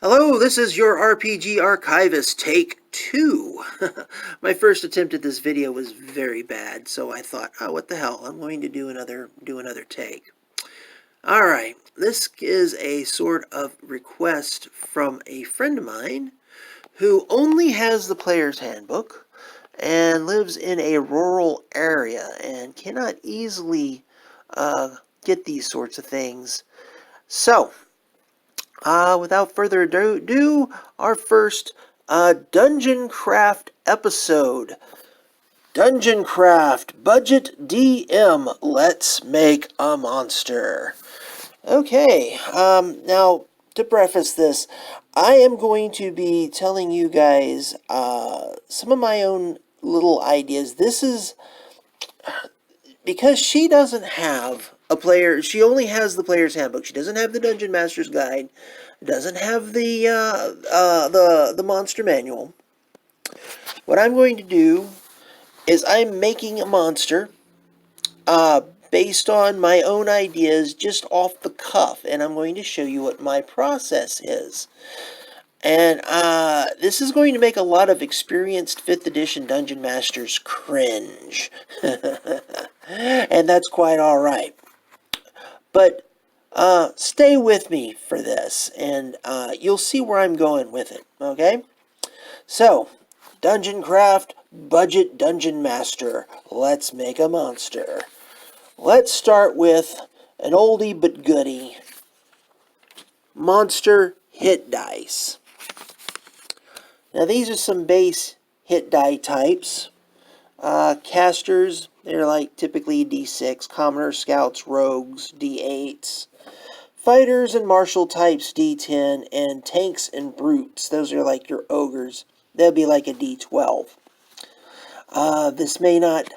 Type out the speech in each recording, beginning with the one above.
Hello, this is your RPG Archivist, take 2. My first attempt at this video was very bad, so I thought, oh, what the hell, I'm going to do another take. Alright, this is a sort of request from a friend of mine who only has the player's handbook and lives in a rural area and cannot easily get these sorts of things. So, without further ado, our first Dungeon Craft episode. Dungeon Craft, Budget DM, Let's Make a Monster. Okay, now, to preface this, I am going to be telling you guys some of my own little ideas. This is because she doesn't have a player, she only has the player's handbook. She doesn't have the Dungeon Master's Guide, doesn't have the monster manual. What I'm going to do is I'm making a monster based on my own ideas, just off the cuff, and I'm going to show you what my process is. And this is going to make a lot of experienced 5th edition Dungeon Masters cringe. And that's quite alright. But stay with me for this, and you'll see where I'm going with it, okay? So, Dungeon Craft, Budget Dungeon Master, let's make a monster. Let's start with an oldie but goodie, monster hit dice. Now these are some base hit die types. Casters, they're like typically D6, commoners, scouts, rogues, D8s. Fighters and martial types, D10, and tanks and brutes, those are like your ogres. They'll be like a D12. This may not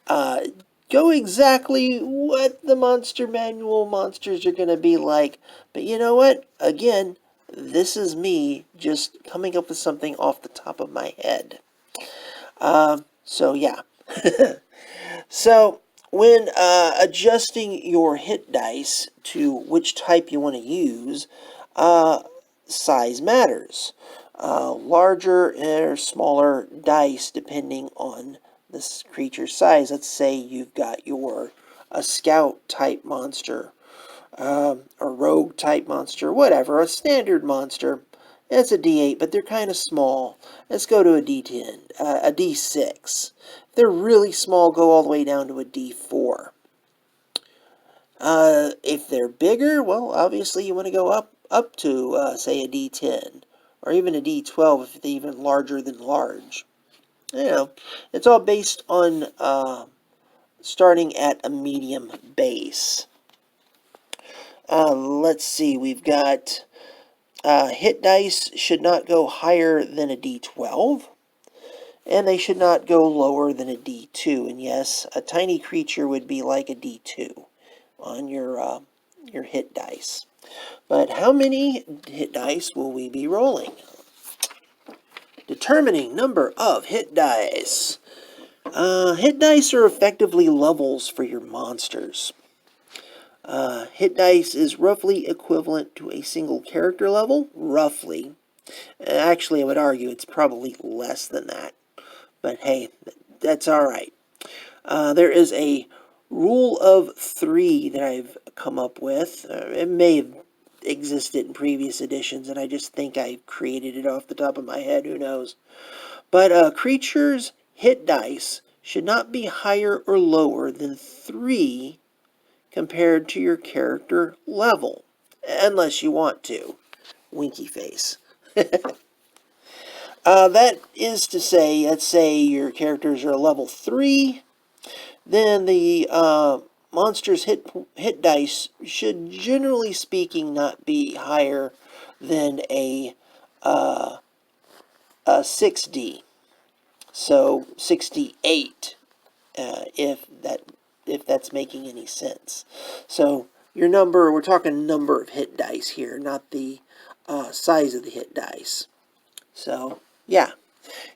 go exactly what the monster manual monsters are going to be like, but you know what? Again, this is me just coming up with something off the top of my head. So yeah. So when adjusting your hit dice to which type you want to use, size matters. Larger or smaller dice depending on this creature's size. Let's say you've got a scout type monster, a rogue type monster, whatever, a standard monster. It's a D8, but they're kind of small. Let's go to a D10, a D6. If they're really small, go all the way down to a D4. If they're bigger, well, obviously you want to go up to, say, a D10, or even a D12 if they're even larger than large. You know, it's all based on starting at a medium base. Let's see, we've got hit dice should not go higher than a D12, and they should not go lower than a D2. And yes, a tiny creature would be like a D2 on your hit dice. But how many hit dice will we be rolling? Determining number of hit dice. Hit dice are effectively levels for your monsters. Hit dice is roughly equivalent to a single character level, roughly. Actually, I would argue it's probably less than that. But hey, that's alright. There is a rule of 3 that I've come up with. It may have existed in previous editions, and I just think I created it off the top of my head. Who knows? But creatures' hit dice should not be higher or lower than 3 compared to your character level, unless you want to. Winky face. That is to say, let's say your characters are level 3, then the monster's hit dice should, generally speaking, not be higher than a 6D. So 68, if that's making any sense. So your number, we're talking number of hit dice here, not the size of the hit dice. So yeah.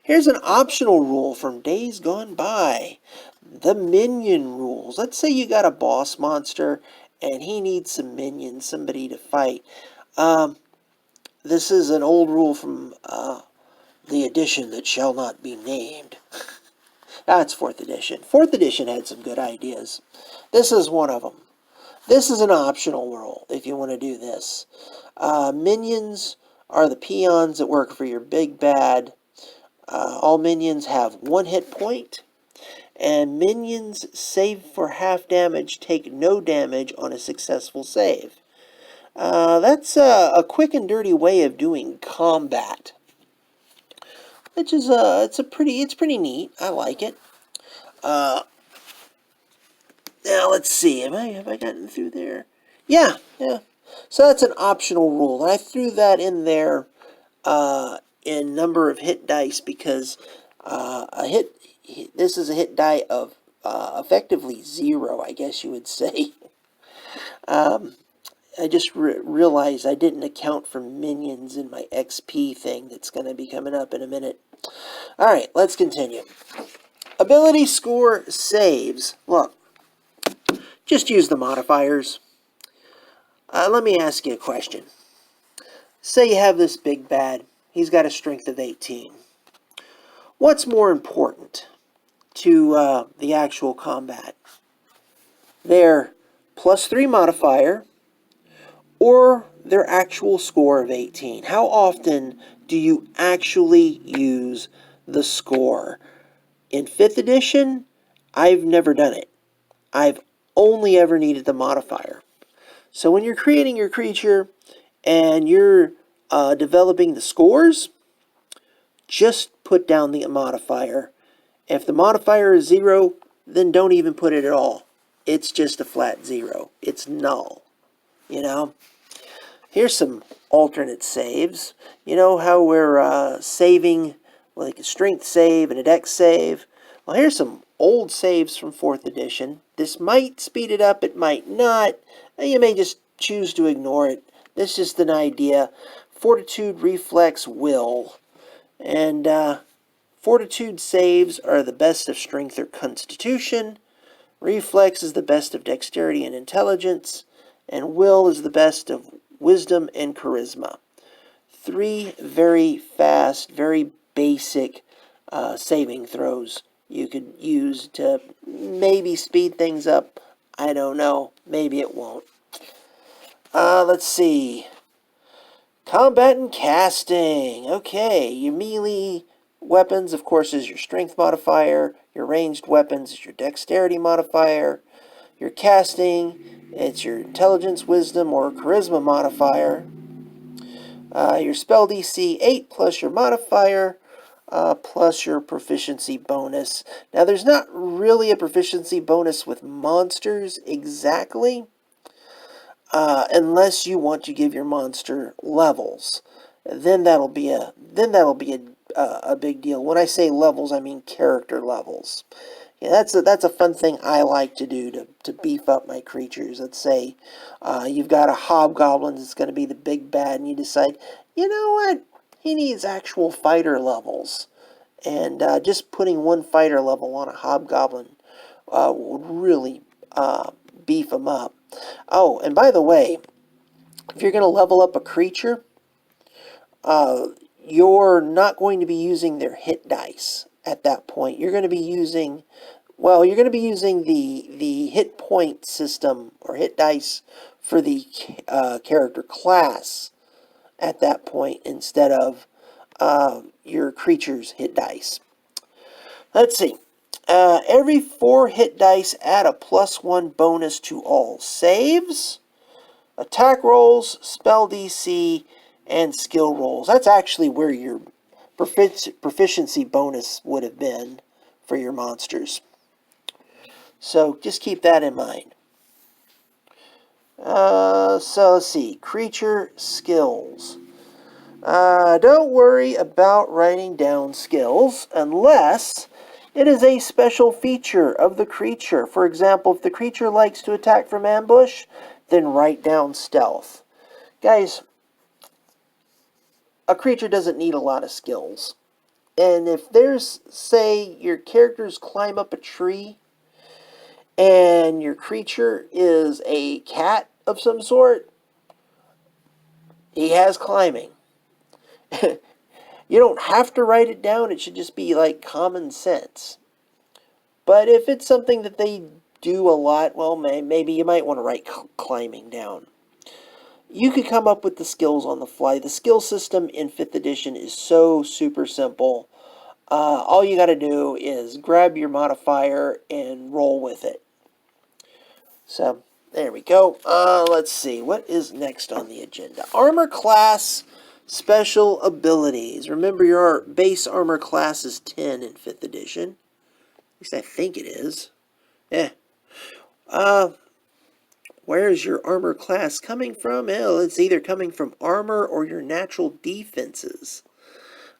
Here's an optional rule from days gone by. The minion rules. Let's say you got a boss monster and he needs some minions, somebody to fight. This is an old rule from the edition that shall not be named. That's 4th edition. 4th edition had some good ideas. This is one of them. This is an optional rule if you want to do this. Minions are the peons that work for your big bad. All minions have 1 hit point. And minions save for half damage take no damage on a successful save. That's a quick and dirty way of doing combat, which is it's pretty neat. I like it. Now let's see. Have I gotten through there? Yeah. So that's an optional rule. I threw that in there in number of hit dice because this is a hit die of effectively 0, I guess you would say. I just realized I didn't account for minions in my XP thing that's going to be coming up in a minute. Alright, let's continue. Ability score saves. Look, just use the modifiers. Let me ask you a question. Say you have this big bad. He's got a strength of 18. What's more important to the actual combat? Their +3 modifier or their actual score of 18? How often do you actually use the score? In 5th edition, I've never done it. I've only ever needed the modifier. So when you're creating your creature and you're developing the scores, just put down the modifier. If the modifier is 0, then don't even put it at all. It's just a flat 0. It's null. You know? Here's some alternate saves. You know how we're saving like a strength save and a dex save? Well, here's some old saves from 4th edition. This might speed it up, it might not. You may just choose to ignore it. This is just an idea. Fortitude, Reflex, Will. And Fortitude saves are the best of Strength or Constitution. Reflex is the best of Dexterity and Intelligence. And Will is the best of Wisdom and Charisma. 3 very fast, very basic saving throws you could use to maybe speed things up. I don't know. Maybe it won't. Let's see. Combat and casting. Okay, your melee weapons, of course, is your strength modifier. Your ranged weapons is your dexterity modifier. Your casting, it's your intelligence, wisdom, or charisma modifier. Your spell DC 8 plus your modifier plus your proficiency bonus. Now, there's not really a proficiency bonus with monsters exactly, unless you want to give your monster levels. Then that'll be a big deal. When I say levels, I mean character levels. Yeah, that's a fun thing I like to do to beef up my creatures. Let's say you've got a hobgoblin that's going to be the big bad, and you decide, you know what, he needs actual fighter levels, and just putting 1 fighter level on a hobgoblin would really beef him up. Oh, and by the way, if you're going to level up a creature, you're not going to be using their hit dice at that point. You're going to be using, well, you're going to be using the hit point system or hit dice for the character class at that point instead of your creature's hit dice. Let's see. Every 4 hit dice add a +1 bonus to all saves, attack rolls, spell DC, and skill rolls. That's actually where your proficiency bonus would have been for your monsters. So just keep that in mind. So let's see. Creature skills. Don't worry about writing down skills unless it is a special feature of the creature. For example, if the creature likes to attack from ambush, then write down stealth. Guys, a creature doesn't need a lot of skills. And if there's, say, your characters climb up a tree and your creature is a cat of some sort, he has climbing. You don't have to write it down. It should just be like common sense. But if it's something that they do a lot, well, maybe you might want to write climbing down. You could come up with the skills on the fly. The skill system in 5th edition is so super simple. All you got to do is grab your modifier and roll with it. So, there we go. Let's see. What is next on the agenda? Armor class special abilities. Remember, your base armor class is 10 in 5th edition. At least I think it is. Where's your armor class coming from? Well, it's either coming from armor or your natural defenses.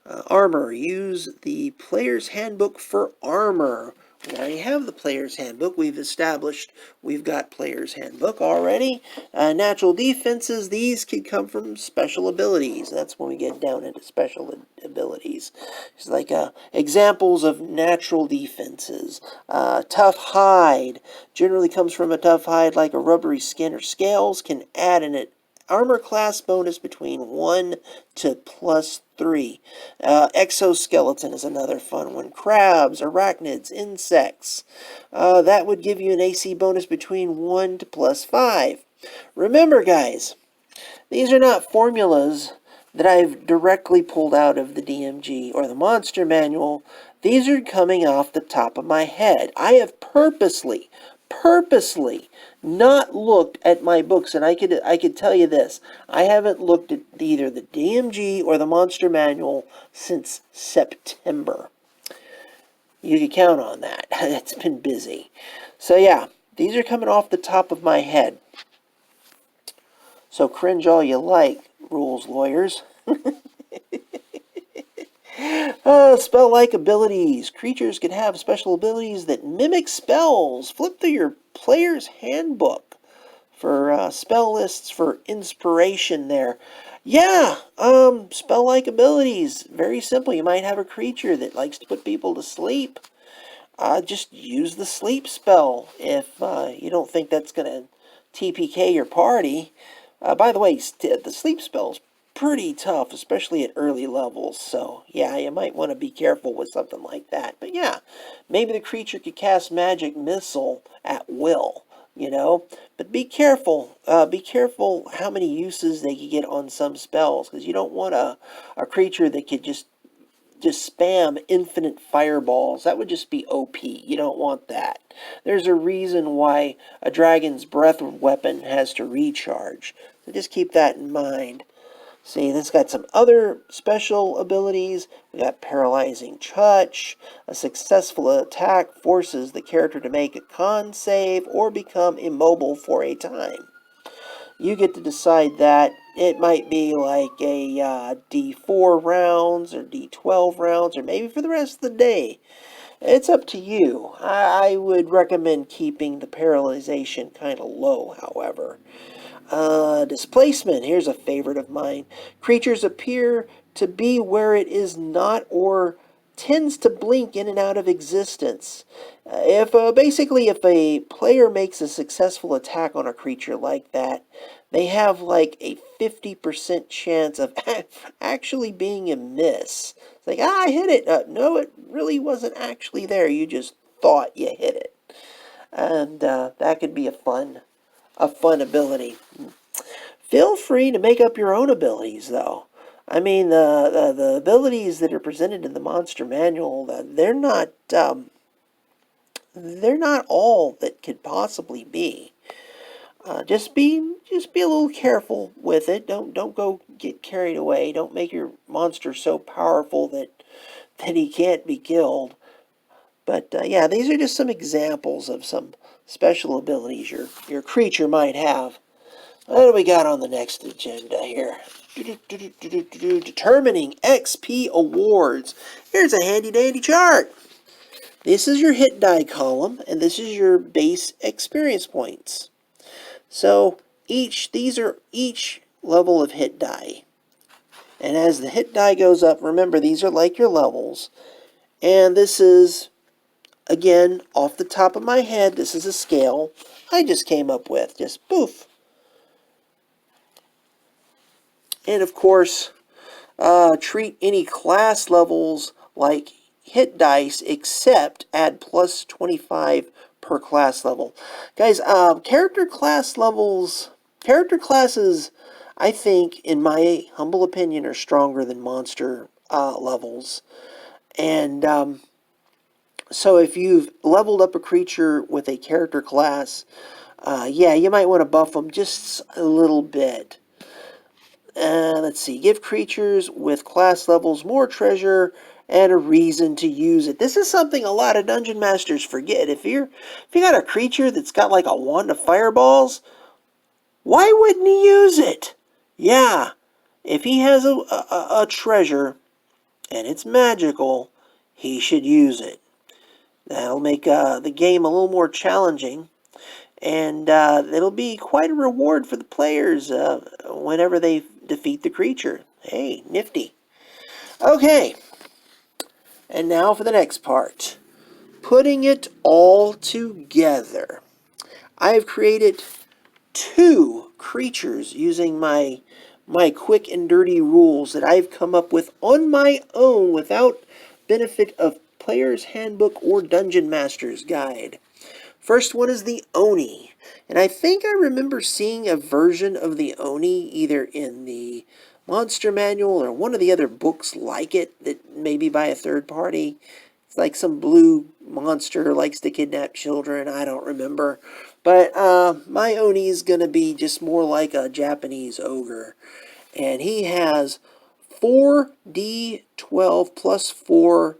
Armor. Use the player's handbook for armor. We already have the player's handbook. We've established we've got player's handbook already. Natural defenses, these could come from special abilities. That's when we get down into special abilities. It's like examples of natural defenses. Tough hide generally comes from a tough hide like a rubbery skin or scales. Can add an armor class bonus between 1 to +3. Exoskeleton is another fun one. Crabs, arachnids, insects. That would give you an AC bonus between 1 to +5. Remember, guys, these are not formulas that I've directly pulled out of the DMG or the Monster Manual. These are coming off the top of my head. I have purposely not looked at my books, and I could tell you this: I haven't looked at either the DMG or the Monster Manual since September. You can count on that. It's been busy. So yeah, these are coming off the top of my head. So cringe all you like, rules lawyers. Spell-like abilities. Creatures can have special abilities that mimic spells. Flip through your player's handbook for spell lists for inspiration there. Yeah, spell-like abilities. Very simple. You might have a creature that likes to put people to sleep. Just use the sleep spell if you don't think that's going to TPK your party. By the way, the sleep spell's pretty tough, especially at early levels. So, yeah, you might want to be careful with something like that. But, yeah, maybe the creature could cast magic missile at will, you know. But be careful. Be careful how many uses they could get on some spells, because you don't want a creature that could just spam infinite fireballs. That would just be OP. You don't want that. There's a reason why a dragon's breath weapon has to recharge. So just keep that in mind. See, this got some other special abilities. We got Paralyzing Touch. A successful attack forces the character to make a con save or become immobile for a time. You get to decide that. It might be like a D4 rounds or D12 rounds or maybe for the rest of the day. It's up to you. I would recommend keeping the paralyzation kind of low, however. Displacement. Here's a favorite of mine. Creatures appear to be where it is not or tends to blink in and out of existence. Basically, if a player makes a successful attack on a creature like that, they have like a 50% chance of actually being a miss. It's like, I hit it. No, it really wasn't actually there. You just thought you hit it. And that could be a fun ability. Feel free to make up your own abilities, though. I mean, the abilities that are presented in the Monster Manual, they're not all that could possibly be. Just be a little careful with it. Don't go get carried away. Don't make your monster so powerful that he can't be killed. But yeah, these are just some examples of some special abilities your creature might have. What do we got on the next agenda here? Determining XP awards. Here's a handy-dandy chart. This is your hit die column, and this is your base experience points. So these are each level of hit die. And as the hit die goes up, remember these are like your levels. And this is, again, off the top of my head, this is a scale I just came up with. Just poof. And of course, Treat any class levels like hit dice, except add plus 25 per class level. Guys, character classes, I think, in my humble opinion, are stronger than monster levels. And so if you've leveled up a creature with a character class, yeah, you might want to buff them just a little bit. Let's see. Give creatures with class levels more treasure and a reason to use it. This is something a lot of dungeon masters forget. If you got a creature that's got like a wand of fireballs, why wouldn't he use it? Yeah, if he has a treasure and it's magical, he should use it. That'll make the game a little more challenging. And it'll be quite a reward for the players whenever they defeat the creature. Hey, nifty. Okay, and now for the next part. Putting it all together. I have created 2 creatures using my quick and dirty rules that I've come up with on my own without benefit of Player's Handbook or Dungeon Master's Guide. First one is the Oni. And I think I remember seeing a version of the Oni either in the Monster Manual or one of the other books like it, that maybe by a third party. It's like some blue monster likes to kidnap children. I don't remember. But my Oni is going to be just more like a Japanese ogre. And he has 4d12 plus 4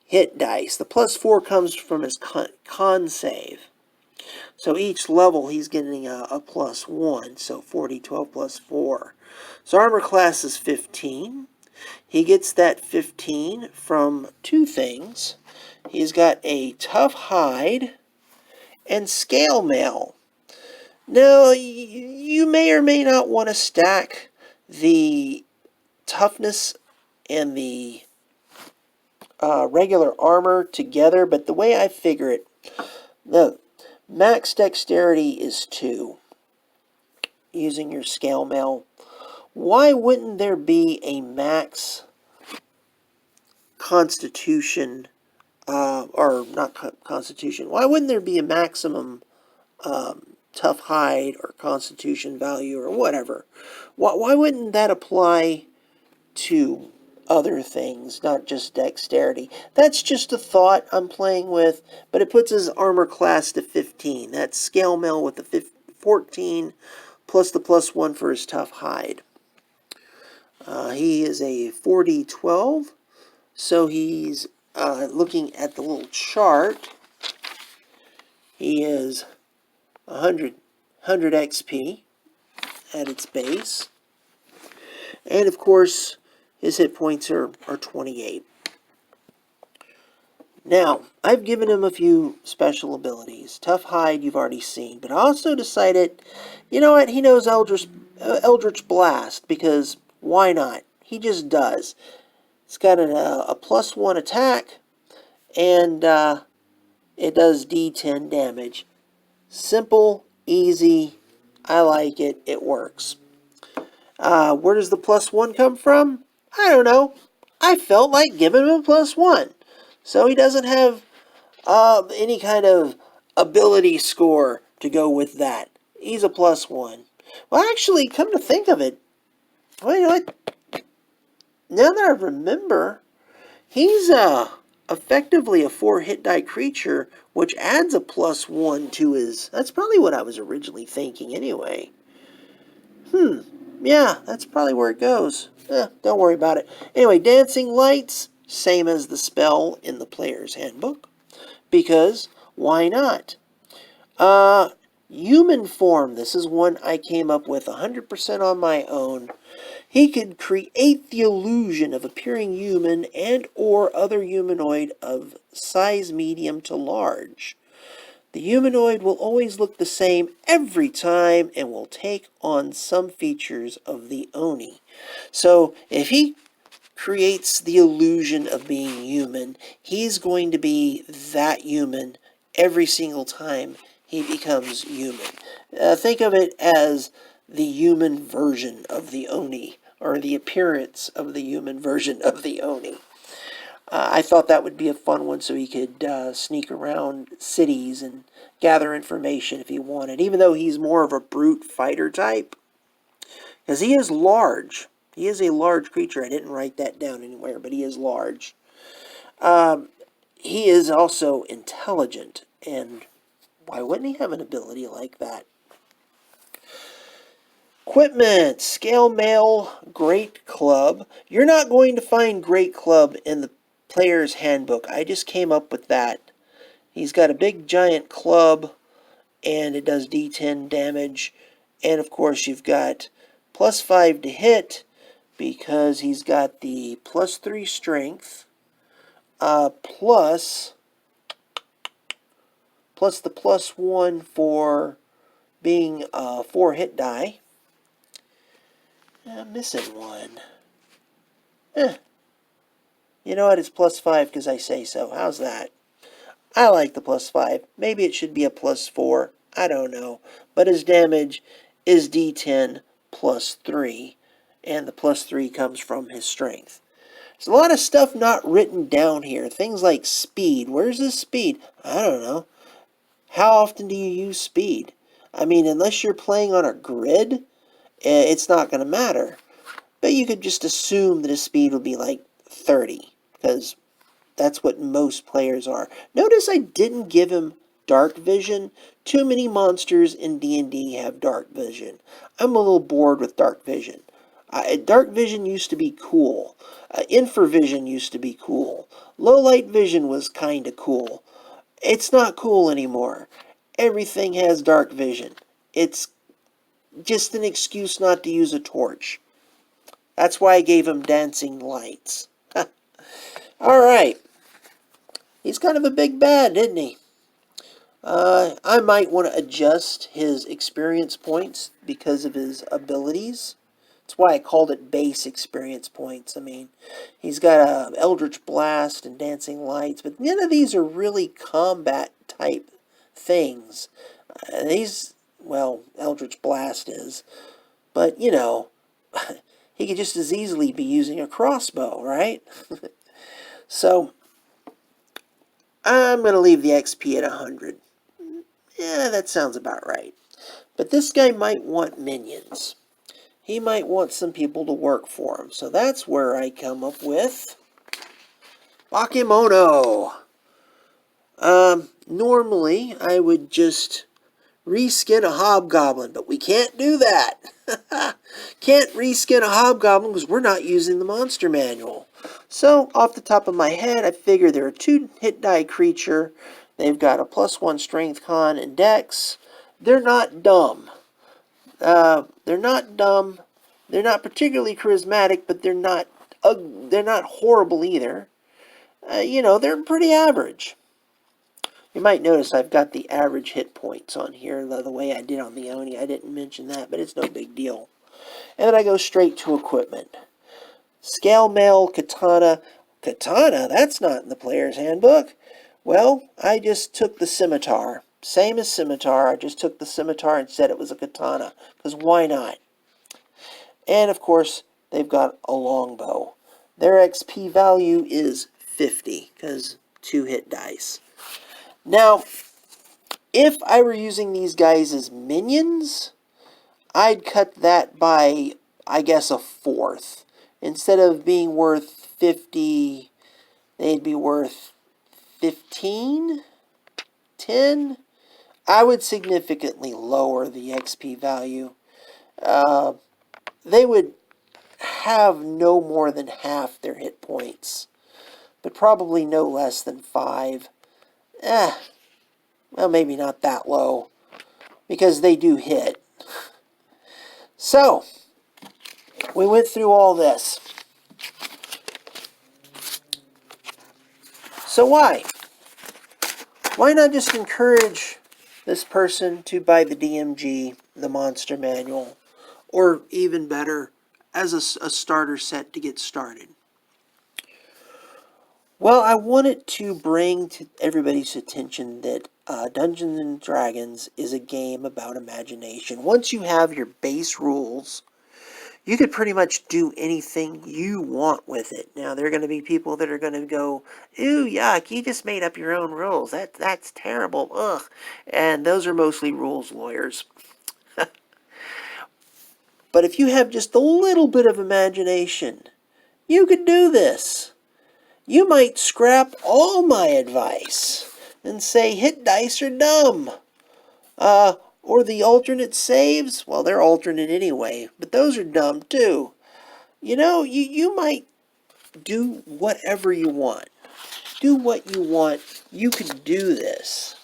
hit dice. The plus 4 comes from his con save. So each level he's getting a plus 1. So 4d12 plus 4. So armor class is 15. He gets that 15 from 2 things. He's got a tough hide and scale mail. Now, you may or may not want to stack the toughness and the regular armor together, but the way I figure it, the max dexterity is 2 using your scale mail. Why wouldn't there be a max constitution, or not constitution, why wouldn't there be a maximum tough hide or constitution value or whatever? Why wouldn't that apply to other things, not just dexterity? That's just a thought I'm playing with, but it puts his armor class to 15. That's scale mail with the 14 plus the plus 1 for his tough hide. He is a 4d12, so he's looking at the little chart. He is 100 XP at its base. And of course, his hit points are 28. Now, I've given him a few special abilities. Tough Hide, you've already seen. But I also decided, you know what, he knows Eldritch Blast, because why not? He just does. It's got a plus 1 attack, and it does D10 damage. Simple, easy, I like it, it works. Where does the plus 1 come from? I don't know. I felt like giving him a plus 1. So he doesn't have any kind of ability score to go with that. He's a plus 1. Well, actually, come to think of it, well, you know what? Now that I remember, he's effectively a 4 hit die creature, which adds a plus 1 to his... That's probably what I was originally thinking anyway. Yeah, that's probably where it goes. Don't worry about it. Anyway, Dancing Lights, same as the spell in the Player's Handbook, because why not? Human form, this is one I came up with 100% on my own. He could create the illusion of appearing human and or other humanoid of size medium to large. The humanoid will always look the same every time and will take on some features of the Oni. So if he creates the illusion of being human, he's going to be that human every single time he becomes human. Think of it as the human version of the Oni or the appearance of the human version of the Oni. I thought that would be a fun one so he could sneak around cities and gather information if he wanted, even though he's more of a brute fighter type. Because he is large. He is a large creature. I didn't write that down anywhere, but he is large. He is also intelligent, and why wouldn't he have an ability like that? Equipment, Scale Mail, Great Club. You're not going to find Great Club in the player's handbook. I just came up with that. He's got a big giant club, and it does D10 damage. And of course you've got +5 to hit, because he's got the +3 strength, plus the +1 for being 4 hit die. I'm missing one. You know what? It's +5 because I say so. How's that? I like the +5. Maybe it should be a +4. I don't know. But his damage is D10 +3. And the +3 comes from his strength. There's a lot of stuff not written down here. Things like speed. Where's his speed? I don't know. How often do you use speed? I mean, unless you're playing on a grid, it's not going to matter. But you could just assume that his speed would be like 30, because that's what most players are. Notice I didn't give him dark vision. Too many monsters in D&D have dark vision. I'm a little bored with dark vision. Dark vision used to be cool. Infravision used to be cool. Low light vision was kind of cool. It's not cool anymore. Everything has dark vision. It's just an excuse not to use a torch. That's why I gave him dancing lights. Alright. He's kind of a big bad, isn't he? I might want to adjust his experience points because of his abilities. That's why I called it base experience points. I mean, he's got Eldritch Blast and Dancing Lights, but none of these are really combat type things. Well, Eldritch Blast is, but you know, he could just as easily be using a crossbow, right? So, I'm going to leave the XP at 100. Yeah, that sounds about right. But this guy might want minions. He might want some people to work for him. So that's where I come up with Okimoto. Normally, I would just reskin a hobgoblin, but we can't do that. Can't reskin a hobgoblin because we're not using the monster manual. So, off the top of my head, I figure they're a 2 hit die creature. They've got a +1 strength, con, and dex. They're not dumb. They're not dumb. They're not particularly charismatic, but they're not horrible either. You know, they're pretty average. You might notice I've got the average hit points on here, the way I did on the Oni. I didn't mention that, but it's no big deal. And then I go straight to equipment. Scale Mail, Katana. Katana? That's not in the player's handbook. Well, I just took the scimitar. Same as scimitar. I just took the scimitar and said it was a katana. Because why not? And, of course, they've got a longbow. Their XP value is 50, because 2 hit dice. Now, if I were using these guys as minions, I'd cut that by, I guess, a fourth. Instead of being worth 50, they'd be worth 15, 10. I would significantly lower the XP value. They would have no more than half their hit points, but probably no less than 5. Well, maybe not that low, because they do hit. So, we went through all this. So why? Why not just encourage this person to buy the DMG, the Monster Manual, or even better, as a starter set to get started? Well, I wanted to bring to everybody's attention that Dungeons and Dragons is a game about imagination. Once you have your base rules, you could pretty much do anything you want with it. Now, there are going to be people that are going to go, "Ooh, yuck, you just made up your own rules. That's terrible. Ugh." And those are mostly rules lawyers. But if you have just a little bit of imagination, you could do this. You might scrap all my advice and say hit dice are dumb. Or the alternate saves, well, they're alternate anyway, but those are dumb too. You know, you might do whatever you want. Do what you want. You could do this.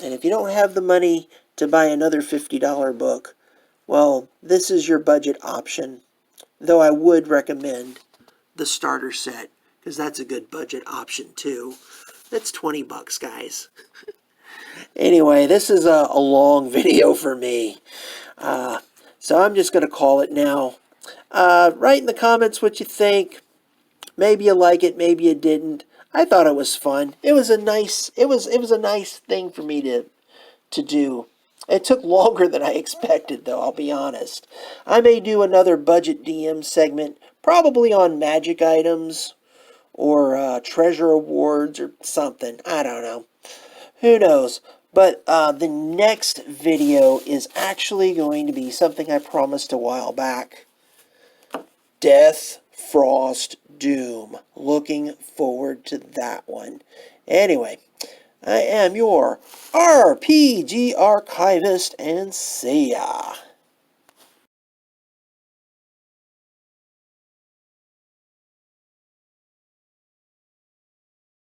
And if you don't have the money to buy another $50 book, well, this is your budget option. Though I would recommend the starter set, because that's a good budget option too. That's 20 bucks, guys. Anyway, this is a long video for me. So I'm just going to call it now. Write in the comments what you think. Maybe you like it, maybe you didn't. I thought it was fun. It was a nice a nice thing for me to do. It took longer than I expected, though, I'll be honest. I may do another budget DM segment, probably on magic items or treasure awards or something. I don't know. Who knows? But the next video is actually going to be something I promised a while back. Death, Frost, Doom. Looking forward to that one. Anyway, I am your RPG archivist, and see ya.